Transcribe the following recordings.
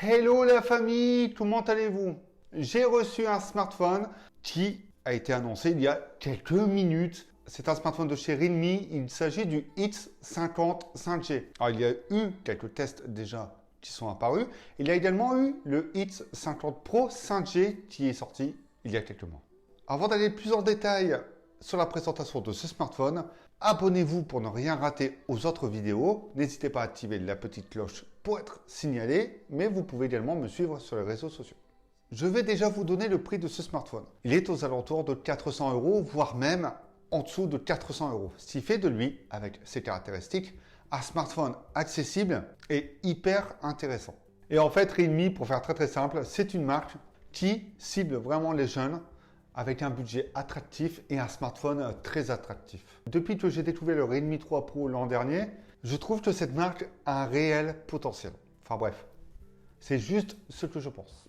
Hello la famille, comment allez-vous? J'ai reçu un smartphone qui a été annoncé il y a quelques minutes. C'est un smartphone de chez Realme, il s'agit du X50 5G. Alors il y a eu quelques tests déjà qui sont apparus. Il y a également eu le X50 Pro 5G qui est sorti il y a quelques mois. Avant d'aller plus en détail sur la présentation de ce smartphone, abonnez-vous pour ne rien rater aux autres vidéos. N'hésitez pas à activer la petite cloche pour être signalé, mais vous pouvez également me suivre sur les réseaux sociaux. Je vais déjà vous donner le prix de ce smartphone. Il est aux alentours de 400 €, voire même en dessous de 400 €. Ce qui fait de lui, avec ses caractéristiques, un smartphone accessible et hyper intéressant. Et en fait, Realme, pour faire très simple, c'est une marque qui cible vraiment les jeunes avec un budget attractif et un smartphone très attractif. Depuis que j'ai découvert le Realme 3 Pro l'an dernier, je trouve que cette marque a un réel potentiel. Enfin bref, c'est juste ce que je pense.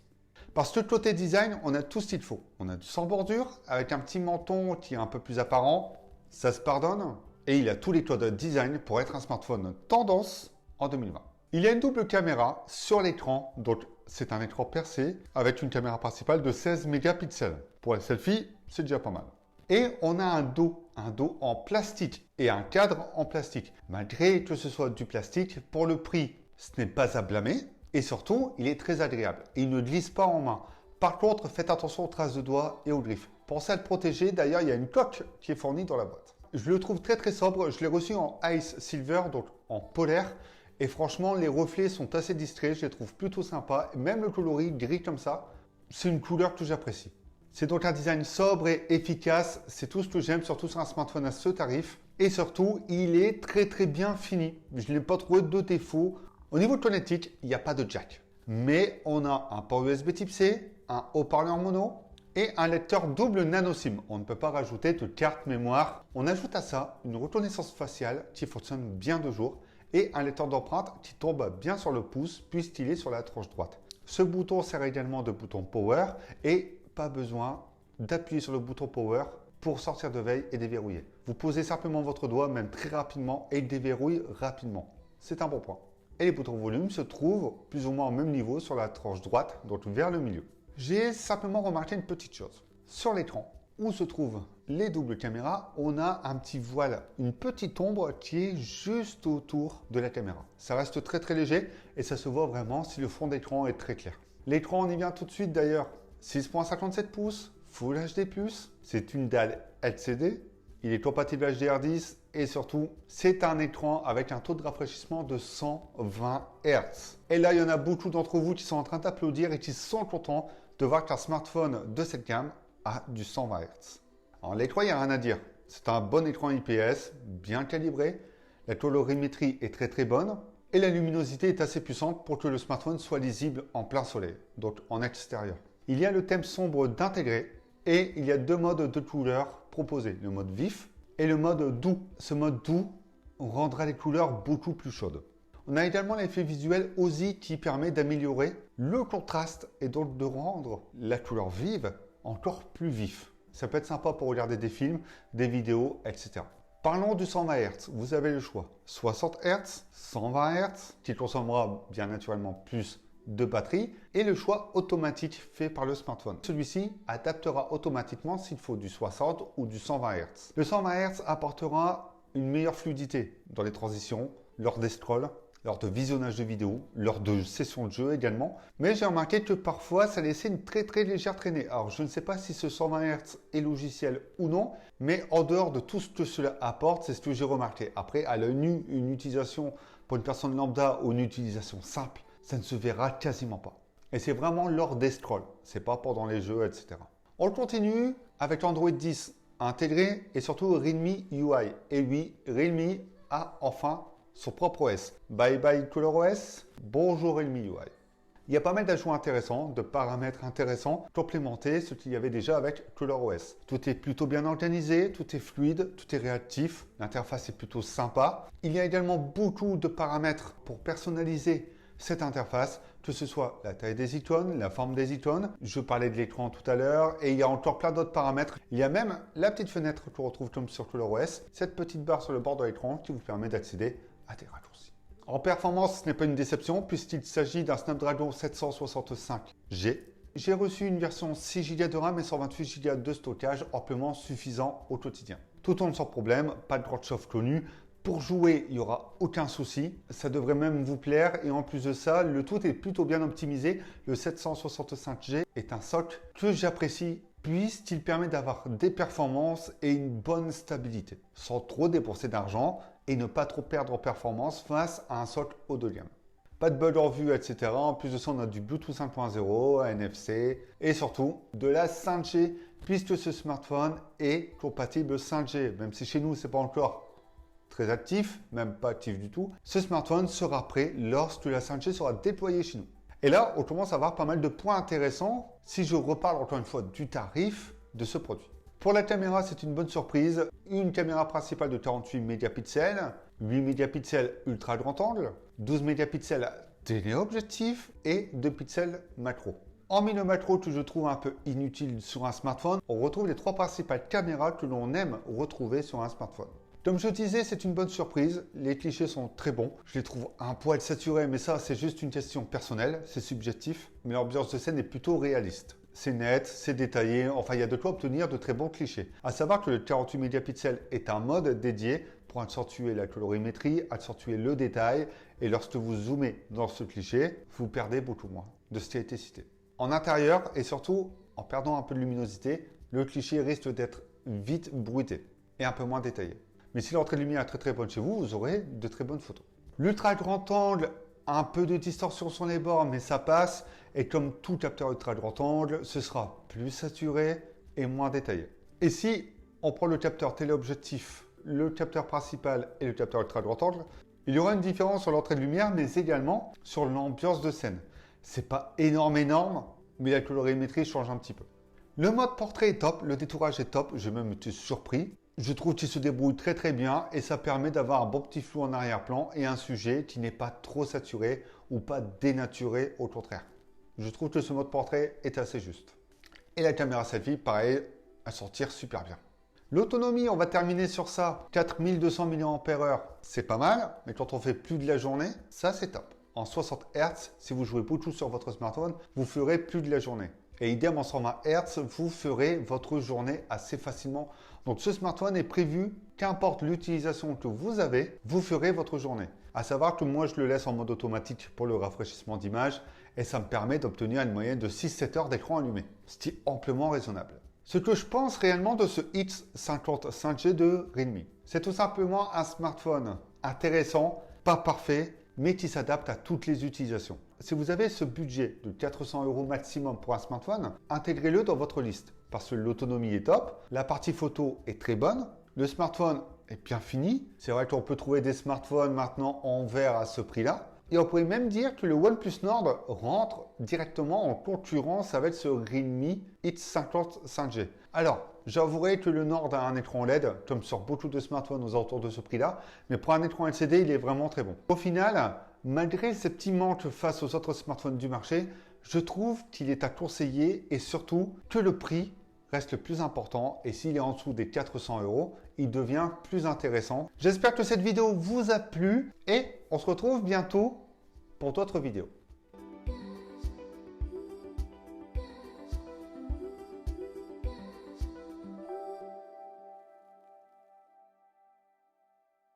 Parce que côté design, on a tout ce qu'il faut. On a du sans bordure, avec un petit menton qui est un peu plus apparent, ça se pardonne, et il a tous les codes design pour être un smartphone tendance en 2020. Il y a une double caméra sur l'écran, donc c'est un écran percé avec une caméra principale de 16 mégapixels. Pour les selfies, c'est déjà pas mal. Et on a un dos en plastique et un cadre en plastique. Malgré que ce soit du plastique, pour le prix, ce n'est pas à blâmer. Et surtout, il est très agréable et il ne glisse pas en main. Par contre, faites attention aux traces de doigts et aux griffes. Pensez à le protéger, d'ailleurs, il y a une coque qui est fournie dans la boîte. Je le trouve très sobre, je l'ai reçu en Ice Silver, donc en polaire. Et franchement, les reflets sont assez discrets, je les trouve plutôt sympas. Même le coloris gris comme ça, c'est une couleur que j'apprécie. C'est donc un design sobre et efficace, c'est tout ce que j'aime, surtout sur un smartphone à ce tarif. Et surtout, il est très bien fini. Je n'ai pas trouvé de défauts. Au niveau de connectique, il n'y a pas de jack. Mais on a un port USB type C, un haut-parleur mono et un lecteur double nano SIM. On ne peut pas rajouter de carte mémoire. On ajoute à ça une reconnaissance faciale qui fonctionne bien de jour et un lecteur d'empreintes qui tombe bien sur le pouce puisqu'il est sur la tranche droite. Ce bouton sert également de bouton power et pas besoin d'appuyer sur le bouton power pour sortir de veille et déverrouiller. Vous posez simplement votre doigt, même très rapidement, et il déverrouille rapidement. C'est un bon point. Et les boutons volume se trouvent plus ou moins au même niveau sur la tranche droite, donc vers le milieu. J'ai simplement remarqué une petite chose. Sur l'écran, où se trouvent les doubles caméras, on a un petit voile, une petite ombre qui est juste autour de la caméra. Ça reste très léger et ça se voit vraiment si le fond d'écran est très clair. L'écran, on y vient tout de suite d'ailleurs. 6.57 pouces, Full HD+, c'est une dalle LCD, il est compatible HDR10 et surtout, c'est un écran avec un taux de rafraîchissement de 120 Hz. Et là, il y en a beaucoup d'entre vous qui sont en train d'applaudir et qui sont contents de voir qu'un smartphone de cette gamme a du 120 Hz. Alors l'écran, il n'y a rien à dire. C'est un bon écran IPS, bien calibré, la colorimétrie est très bonne et la luminosité est assez puissante pour que le smartphone soit lisible en plein soleil, donc en extérieur. Il y a le thème sombre d'intégrer et il y a deux modes de couleurs proposés, le mode vif et le mode doux. Ce mode doux rendra les couleurs beaucoup plus chaudes. On a également l'effet visuel OSI qui permet d'améliorer le contraste et donc de rendre la couleur vive encore plus vif. Ça peut être sympa pour regarder des films, des vidéos, etc. Parlons du 120 Hz. Vous avez le choix 60 Hz, 120 Hz, qui consommera bien naturellement plus de batterie et le choix automatique fait par le smartphone. Celui-ci adaptera automatiquement s'il faut du 60 ou du 120 Hz. Le 120 Hz apportera une meilleure fluidité dans les transitions, lors des scrolls, lors de visionnage de vidéos, lors de sessions de jeu également. Mais j'ai remarqué que parfois ça laissait une très légère traînée. Alors je ne sais pas si ce 120 Hz est logiciel ou non, mais en dehors de tout ce que cela apporte, c'est ce que j'ai remarqué. Après, à l'œil nu, une utilisation pour une personne lambda ou une utilisation simple, ça ne se verra quasiment pas. Et c'est vraiment lors des scrolls, c'est pas pendant les jeux, etc. On continue avec Android 10 intégré et surtout Realme UI. Et oui, Realme a enfin son propre OS. Bye bye ColorOS, bonjour Realme UI. Il y a pas mal d'ajouts intéressants, de paramètres intéressants, complémenter ce qu'il y avait déjà avec ColorOS. Tout est plutôt bien organisé, tout est fluide, tout est réactif, l'interface est plutôt sympa. Il y a également beaucoup de paramètres pour personnaliser cette interface, que ce soit la taille des icônes, la forme des icônes, je parlais de l'écran tout à l'heure, et il y a encore plein d'autres paramètres. Il y a même la petite fenêtre qu'on retrouve comme sur ColorOS, cette petite barre sur le bord de l'écran qui vous permet d'accéder à des raccourcis. En performance, ce n'est pas une déception puisqu'il s'agit d'un Snapdragon 765G. J'ai reçu une version 6 Go de RAM et 128 Go de stockage amplement suffisant au quotidien. Tout tourne sans problème, pas de droite chauffe connue. Pour jouer, il n'y aura aucun souci. Ça devrait même vous plaire et en plus de ça, le tout est plutôt bien optimisé. Le 765G est un socle que j'apprécie puisqu'il permet d'avoir des performances et une bonne stabilité sans trop dépenser d'argent et ne pas trop perdre en performance face à un socle haut de gamme. Pas de bug en vue, etc. En plus de ça, on a du Bluetooth 5.0, NFC et surtout de la 5G puisque ce smartphone est compatible 5G. Même si chez nous, ce n'est pas encore très actif, même pas actif du tout, ce smartphone sera prêt lorsque la 5G sera déployée chez nous. Et là, on commence à avoir pas mal de points intéressants si je reparle encore une fois du tarif de ce produit. Pour la caméra, c'est une bonne surprise. Une caméra principale de 48 mégapixels, 8 mégapixels ultra grand angle, 12 mégapixels téléobjectif et 2 pixels macro. Hormis le macro que je trouve un peu inutile sur un smartphone, on retrouve les 3 principales caméras que l'on aime retrouver sur un smartphone. Comme je disais, c'est une bonne surprise. Les clichés sont très bons. Je les trouve un poil saturés, mais ça, c'est juste une question personnelle, c'est subjectif. Mais l'ambiance de scène est plutôt réaliste. C'est net, c'est détaillé, enfin, il y a de quoi obtenir de très bons clichés. À savoir que le 48 mégapixels est un mode dédié pour accentuer la colorimétrie, accentuer le détail. Et lorsque vous zoomez dans ce cliché, vous perdez beaucoup moins de ce qui a été cité. En intérieur et surtout, en perdant un peu de luminosité, le cliché risque d'être vite bruité et un peu moins détaillé. Mais si l'entrée de lumière est très bonne chez vous, vous aurez de très bonnes photos. L'ultra grand angle, un peu de distorsion sur les bords, mais ça passe. Et comme tout capteur ultra grand angle, ce sera plus saturé et moins détaillé. Et si on prend le capteur téléobjectif, le capteur principal et le capteur ultra grand angle, il y aura une différence sur l'entrée de lumière, mais également sur l'ambiance de scène. C'est pas énorme, mais la colorimétrie change un petit peu. Le mode portrait est top, le détourage est top, j'ai même été surpris. Je trouve qu'il se débrouille très bien et ça permet d'avoir un bon petit flou en arrière-plan et un sujet qui n'est pas trop saturé ou pas dénaturé, au contraire. Je trouve que ce mode portrait est assez juste. Et la caméra selfie, pareil, à sortir super bien. L'autonomie, on va terminer sur ça. 4200 mAh, c'est pas mal, mais quand on fait plus de la journée, ça c'est top. En 60 Hz, si vous jouez beaucoup sur votre smartphone, vous ferez plus de la journée. Et idem en 120 Hz, vous ferez votre journée assez facilement. Donc ce smartphone est prévu, qu'importe l'utilisation que vous avez, vous ferez votre journée. À savoir que moi je le laisse en mode automatique pour le rafraîchissement d'image et ça me permet d'obtenir une moyenne de 6-7 heures d'écran allumé, ce qui est amplement raisonnable. Ce que je pense réellement de ce X55G de Realme, c'est tout simplement un smartphone intéressant, pas parfait, mais qui s'adapte à toutes les utilisations. Si vous avez ce budget de 400 € maximum pour un smartphone, intégrez-le dans votre liste parce que l'autonomie est top, la partie photo est très bonne, le smartphone est bien fini. C'est vrai qu'on peut trouver des smartphones maintenant en verre à ce prix-là. Et on pourrait même dire que le OnePlus Nord rentre directement en concurrence avec ce Realme X55G. Alors, j'avouerai que le Nord a un écran LED, comme sur beaucoup de smartphones aux alentours de ce prix-là, mais pour un écran LCD, il est vraiment très bon. Au final, malgré ces petits manques face aux autres smartphones du marché, je trouve qu'il est à conseiller et surtout que le prix reste le plus important et s'il est en dessous des 400 €, il devient plus intéressant. J'espère que cette vidéo vous a plu et on se retrouve bientôt pour d'autres vidéos.